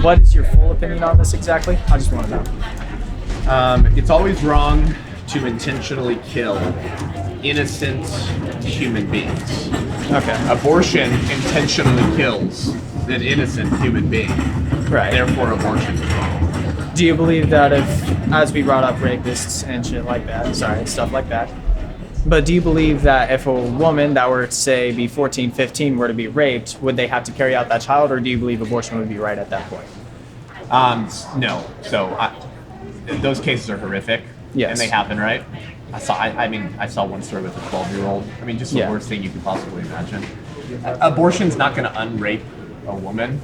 what is your full opinion on this exactly? I just want to know. It's always wrong to intentionally kill innocent human beings. Okay. Abortion intentionally kills an innocent human being. Right. Therefore, abortion is wrong. Do you believe that if, as we brought up rapists and shit like that, stuff like that, but do you believe that if a woman that were to say be 14, 15 were to be raped, would they have to carry out that child, or do you believe abortion would be right at that point? No. So those cases are horrific. Yes. And they happen, right? I saw one story with a 12-year-old. I mean, just the worst thing you could possibly imagine. Abortion's not going to unrape a woman.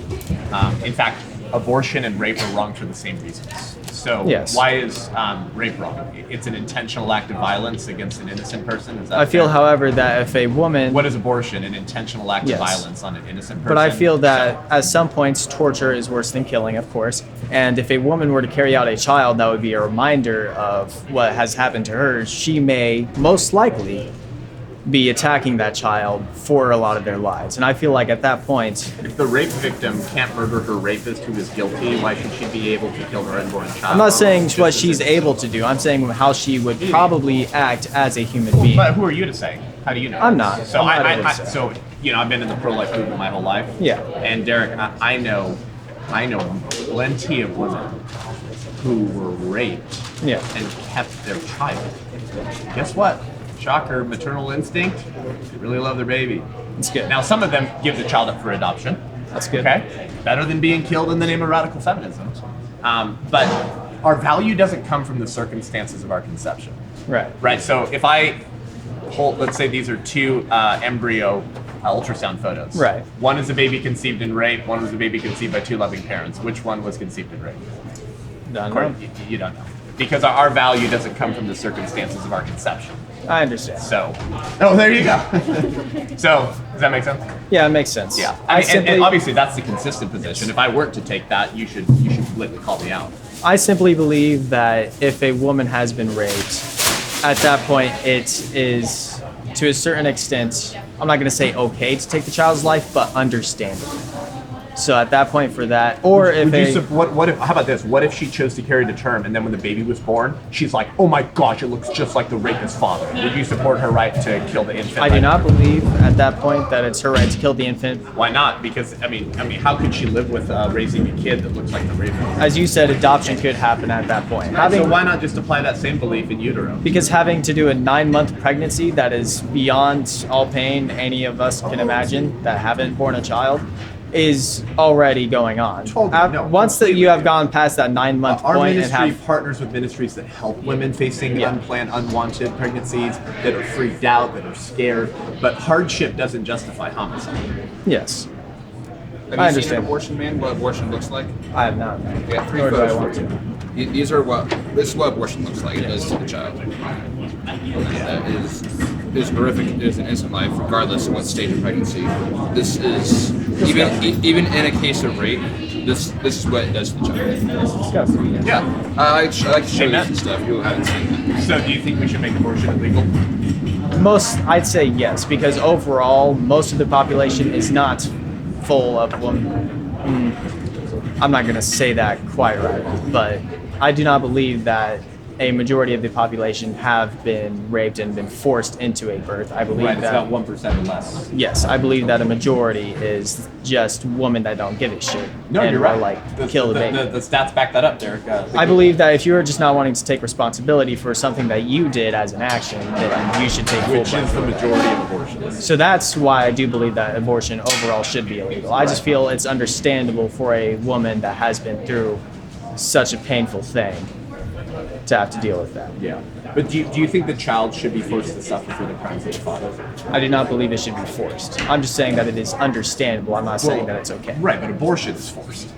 In fact, abortion and rape are wrong for the same reasons. So why is rape wrong? It's an intentional act of violence against an innocent person. Is that I feel, fair? however, that if a woman... What is abortion? An intentional act of violence on an innocent person? But I feel that at some points, torture is worse than killing, of course. And if a woman were to carry out a child, that would be a reminder of what has happened to her. She may most likely be attacking that child for a lot of their lives. And I feel like at that point... If the rape victim can't murder her rapist who is guilty, why should she be able to kill her unborn child? I'm not saying what she's able to do. I'm saying how she would probably act as a human being. But who are you to say? How do you know? I'm not. So I'm not I've been in the pro-life movement my whole life. Yeah. And Derek, I know plenty of women who were raped and kept their child. Guess what? Shocker, maternal instinct. They really love their baby. It's good. Now, some of them give the child up for adoption. That's good. Okay. Better than being killed in the name of radical feminism. But our value doesn't come from the circumstances of our conception. Right. Right. So if I hold, let's say these are two embryo ultrasound photos. Right. One is a baby conceived in rape. One was a baby conceived by two loving parents. Which one was conceived in rape? Don't know. You don't know. Because our value doesn't come from the circumstances of our conception. I understand. So, there you go. So, does that make sense? Yeah, it makes sense. Yeah. And obviously that's the consistent position. If I were to take that, you should call me out. I simply believe that if a woman has been raped, at that point it is, to a certain extent, I'm not going to say okay to take the child's life, but understandable. So at that point for that, or what if, how about this? What if she chose to carry to term and then when the baby was born, she's like, oh my gosh, it looks just like the rapist's father. Would you support her right to kill the infant? I do not believe at that point that it's her right to kill the infant. Why not? Because, I mean, how could she live with raising a kid that looks like the rapist? As you said, adoption could happen at that point. So why not just apply that same belief in utero? Because having to do a 9-month pregnancy that is beyond all pain any of us can imagine that haven't born a child is already going on. Once that you have gone past that 9-month point, our ministry partners with ministries that help women facing unplanned, unwanted pregnancies, that are freaked out, that are scared. But hardship doesn't justify homicide. Yes. Have you seen an abortion man? What abortion looks like? I have not. We got 3 Nor do I photos want for you. This is what abortion looks like. It does to the child. That is horrific. It is an innocent life, regardless of what stage of pregnancy. This is even in a case of rape. This is what it does to the child. It's disgusting. Yeah. I like to show you some stuff. People haven't seen that. So do you think we should make abortion illegal? I'd say yes, because overall, most of the population is not full of women. I'm not going to say that quite right, but I do not believe that a majority of the population have been raped and been forced into a birth. I believe Right, it's that about 1% or less. Yes, I believe that a majority is just women that don't give a shit. No, and you're will, right. Kill the baby. The stats back that up, Derek. I believe that if you're just not wanting to take responsibility for something that you did as an action, then you should take full which is the majority of abortions. So that's why I do believe that abortion overall should be illegal. I just feel it's understandable for a woman that has been through such a painful thing to have to deal with that. Yeah. But do you think the child should be forced to suffer for the crimes of the father? I do not believe it should be forced. I'm just saying that it is understandable. I'm not saying that it's okay. Right, but abortion is forced.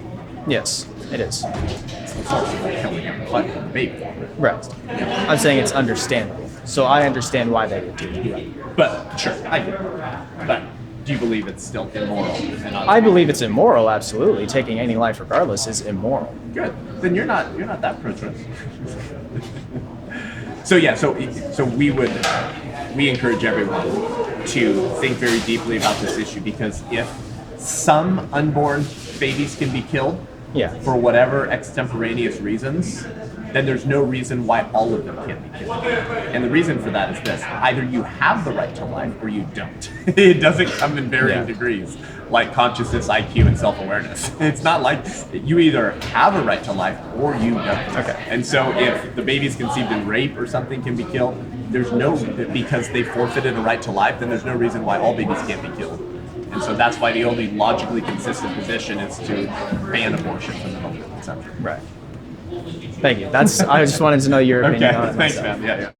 Yes, it is. It's the force of killing a baby. Right. Yeah. I'm saying it's understandable. So I understand why they would do it. Right. But sure, I get it. But do you believe it's still immoral? I believe it's immoral, absolutely. Taking any life regardless is immoral. Good. Then you're not that pro-choice. So we encourage everyone to think very deeply about this issue, because if some unborn babies can be killed, Yeah. for whatever extemporaneous reasons, then there's no reason why all of them can't be killed. And the reason for that is this: either you have the right to life or you don't. It doesn't come in varying degrees, like consciousness, IQ, and self-awareness. It's not like you either have a right to life or you don't. Okay. And so if the baby's conceived in rape or something can be killed, there's no, because they forfeited a right to life, then there's no reason why all babies can't be killed. And so that's why the only logically consistent position is to ban abortion from the moment of conception. Right. Thank you. I just wanted to know your opinion on it. Thanks, myself. man. Yeah.